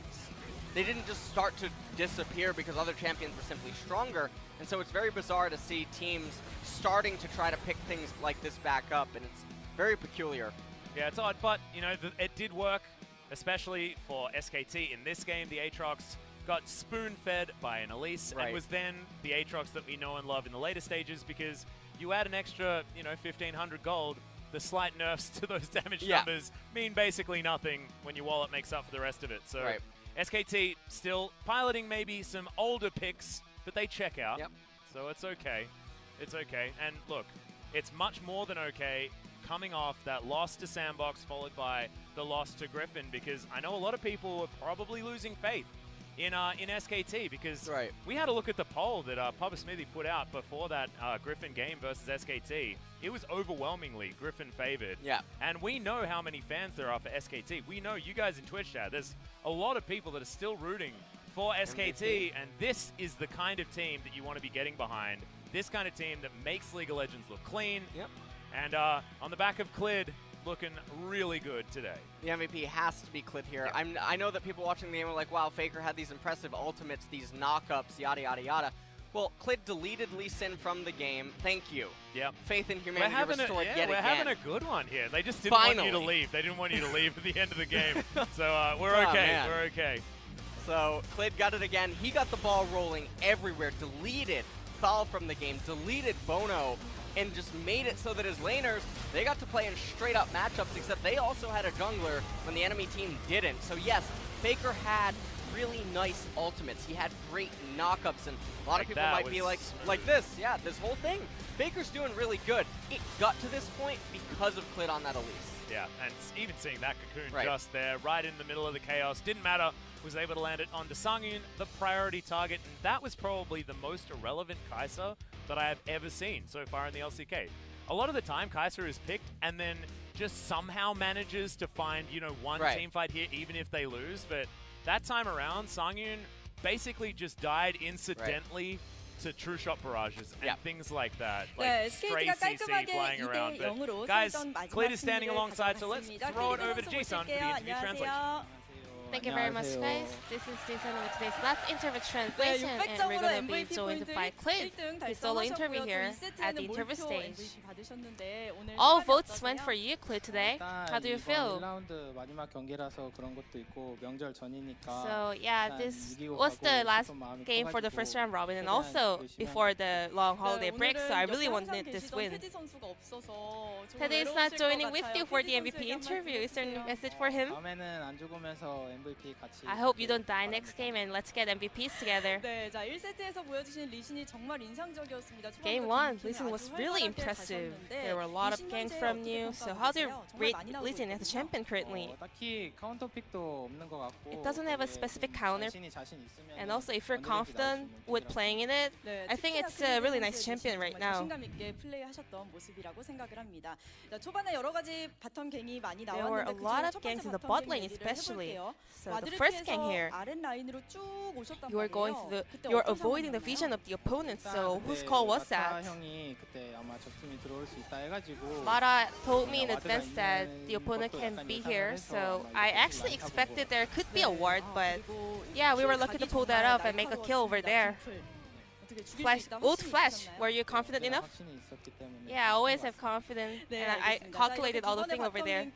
They didn't just start to disappear because other champions were simply stronger, and so it's very bizarre to see teams starting to try to pick things like this back up, and it's very peculiar. Yeah, it's odd, but, you know, it did work, especially for SKT. In this game, the Aatrox got spoon-fed by an Elise, and was then the Aatrox that we know and love in the later stages, because you add an extra, you know, 1,500 gold, the slight nerfs to those damage numbers mean basically nothing when your wallet makes up for the rest of it. So SKT still piloting maybe some older picks, but they check out. So it's okay. It's okay. And look, it's much more than okay coming off that loss to Sandbox followed by the loss to Griffin, because I know a lot of people were probably losing faith in SKT, because we had a look at the poll that Papa Smithy put out before that Griffin game versus SKT. It was overwhelmingly Griffin favored. And we know how many fans there are for SKT. We know you guys in Twitch chat, there's a lot of people that are still rooting for SKT, and this is the kind of team that you want to be getting behind. This kind of team that makes League of Legends look clean. And on the back of Clid, looking really good today. The MVP has to be Clid here. I know that people watching the game are like, wow, Faker had these impressive ultimates, these knockups, yada, yada, yada. Well, Clid deleted Lee Sin from the game. Thank you. Faith in humanity restored yet again. We're having a good one here. They just didn't want you to leave. They didn't want you to leave at the end of the game. So we're okay. Man. We're okay. So Clid got it again. He got the ball rolling everywhere. Deleted Thal from the game. Deleted Bono. And just made it so that his laners, they got to play in straight-up matchups, except they also had a jungler when the enemy team didn't. So yes, Faker had really nice ultimates. He had great knockups, and a lot of people might be like this. Yeah, this whole thing. Faker's doing really good. It got to this point because of Clit on that Elise. Yeah, and even seeing that Cocoon just there, right in the middle of the chaos, didn't matter, was able to land it onto Sangyun, the priority target, and that was probably the most irrelevant Kai'Sa that I have ever seen so far in the LCK. A lot of the time, Kai'Sa is picked and then just somehow manages to find, you know, one team fight here, even if they lose, but that time around, Sangyun basically just died incidentally to true shot barrages and things like that, like stray CC flying around. But guys, Clit is standing alongside, so let's throw it over to Jason for the interview translation. Thank you very much, guys. This is Jason with today's last interview translation, and we're going to be joined by Clit, his solo interview here at the interview stage. All votes went for you, Clit, today. How do you feel? So yeah, this was the last game for the first round robin, and also before the long holiday break, so I really wanted this win. Teddy is not joining with you for the MVP interview. Is there any message for him? I hope you don't die next game, and let's get MVPs together. Game 1, Lee Sin was really impressive. There were a lot of ganks from you, so how do you rate Lee Sin as a champion currently? It doesn't have a specific counter, and also if you're confident with playing in it, I think it's a really nice champion right now. There were a lot of ganks in the bot lane especially. So the first gang here, you're avoiding the vision of the opponent, so whose call was that? Mara told me in advance that the opponent can be here, so I actually expected there could be a ward, but yeah, we were lucky to pull that up and make a kill over there. Ult Flash, were you confident enough? Yeah, I always have confidence, and I calculated all the things over there.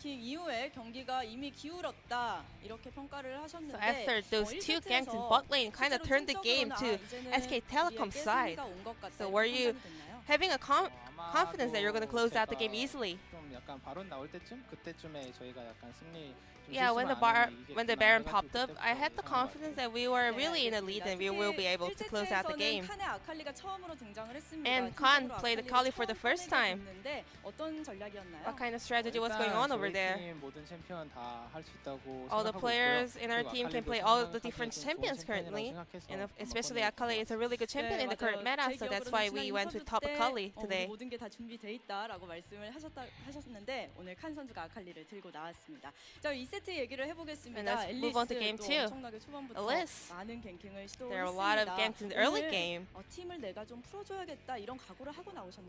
So after those two ganks in bot lane kind of turned the game to SK Telecom's side. So were you having a confidence that you're going to close out the game easily? Yeah, when the Baron popped up, I had the confidence that we were really in a lead and we will be able to close out the game. And Khan played Akali for the first time. What kind of strategy was going on over there? All the players in our team can play all the different champions currently, and especially Akali is a really good champion in the current meta, so that's why we went with top Akali today. And let's move on to game 2. Elise. There are a lot of ganks in the early game.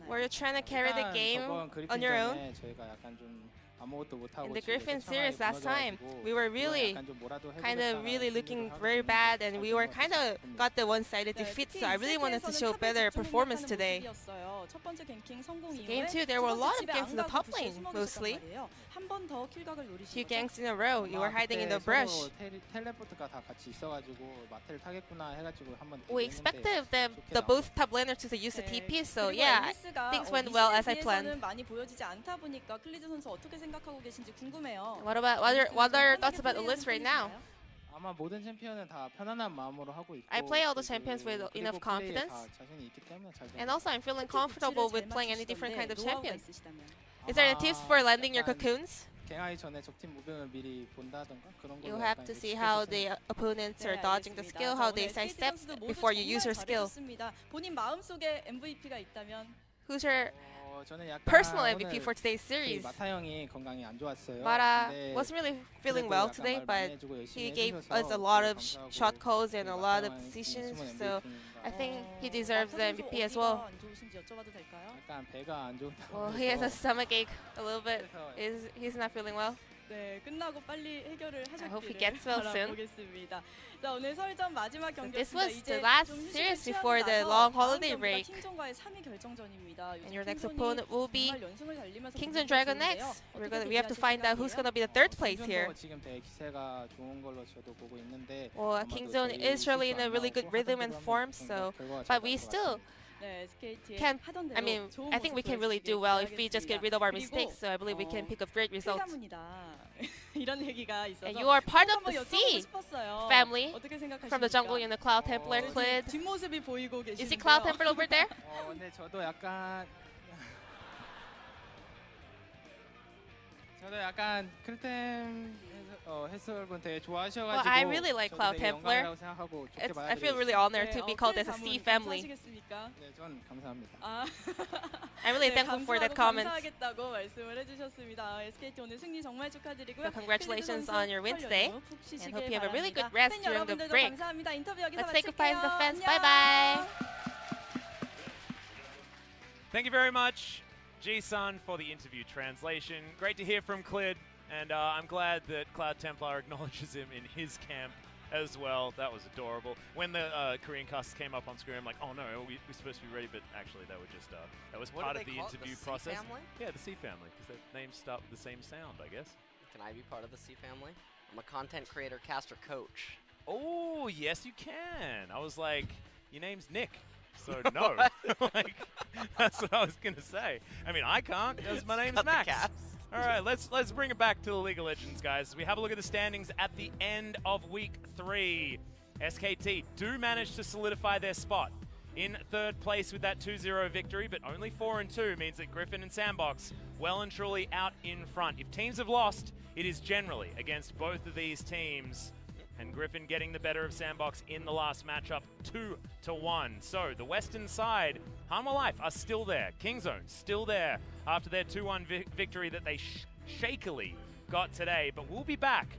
Were you trying to carry the game on your own? In the Griffin series last time, we were really looking very bad, and we were kind of got the one-sided defeat, so I really wanted to show better performance today. Game 2, there were a lot of ganks in the top lane, mostly. 2 ganks in a row, you were hiding in the brush. We expected the both top laners to use the TP, so yeah, things went well as I planned. What are your thoughts about the list right now? I play all the champions with enough confidence, and also I'm feeling comfortable with playing any different kind of champions. Is there any tips for landing your cocoons? You have to see how the opponents are dodging the skill, how they sidestep before you use your skill. Who's your personal MVP for today's series? Mara wasn't really feeling well today, but he gave us a lot of shot calls and a lot of decisions, so I think he deserves the MVP as well. Well, he has a stomach ache a little bit. He's not feeling well. I hope he gets well soon. So this was the last series before the long holiday break. And your next opponent will be Kingzone Dragon next. We have to find out who's going to be the third place here. Well, Kingzone is really in a really good rhythm and form, so but we still I mean, I think we can really do well if we just get rid of our mistakes. So I believe we can pick up great results. And you are part of the C family from the jungle in the Cloud Templar, Clid. You see Cloud Templar over there? 근데 저도 약간 크리템 해설분 되게 좋아하셔가지고 Well, I really like Cloud 되게 Templar. 영광이라고 생각하고 좋게 I feel really honored to be called as a C family. 네, 전 감사합니다. I'm really thankful for that comment. 감사하겠다고 말씀을 해주셨습니다. SKT 오늘 승리 정말 축하드리고요. So congratulations on your win today, and hope you have a really good rest during the break. Let's say goodbye to the fans. Bye bye. Thank you very much, Ji-sun, for the interview translation. Great to hear from Clid, and I'm glad that Cloud Templar acknowledges him in his camp as well. That was adorable. When the Korean cast came up on screen, I'm like, oh no, we're supposed to be ready, but actually they were just, that was part of the interview process. Family? Yeah, the C family, because their names start with the same sound, I guess. Can I be part of the C family? I'm a content creator, caster, coach. Oh, yes you can. I was like, your name's Nick. So no, like, that's what I was gonna say. I mean, I can't because my name's Max. All right, let's bring it back to the League of Legends, guys. As we have a look at the standings at the end of Week 3. SKT do manage to solidify their spot in third place with that 2-0 victory, but only 4-2 means that Griffin and Sandbox well and truly out in front. If teams have lost, it is generally against both of these teams. And Griffin getting the better of Sandbox in the last matchup, 2-1. So the western side, Hanwha Life are still there. Kingzone still there after their 2-1 victory that they shakily got today. But we'll be back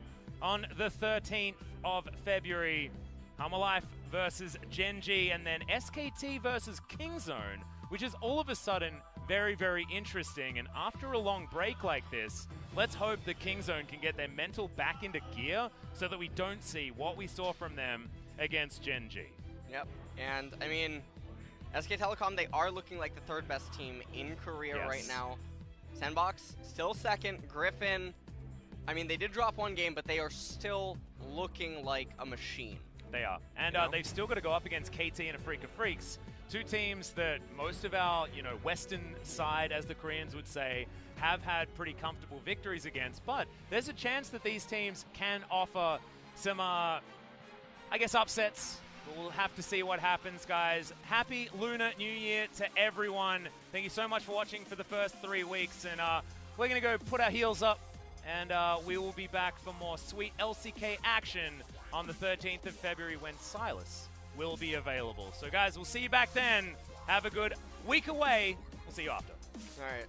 on the 13th of February. Hanwha Life versus Gen.G, and then SKT versus Kingzone, which is all of a sudden very, very interesting. And after a long break like this, let's hope that Kingzone can get their mental back into gear so that we don't see what we saw from them against Gen.G. Yep, and I mean, SK Telecom, they are looking like the third best team in Korea right now. Sandbox, still second. Griffin, I mean, they did drop one game, but they are still looking like a machine. They are. And they've still got to go up against KT and Afrika Freaks, two teams that most of our, Western side, as the Koreans would say, have had pretty comfortable victories against. But there's a chance that these teams can offer some, I guess, upsets. We'll have to see what happens, guys. Happy Lunar New Year to everyone. Thank you so much for watching for the first 3 weeks. And we're going to go put our heels up, and we will be back for more sweet LCK action on the 13th of February when Silas will be available. So, guys, we'll see you back then. Have a good week away. We'll see you after. All right.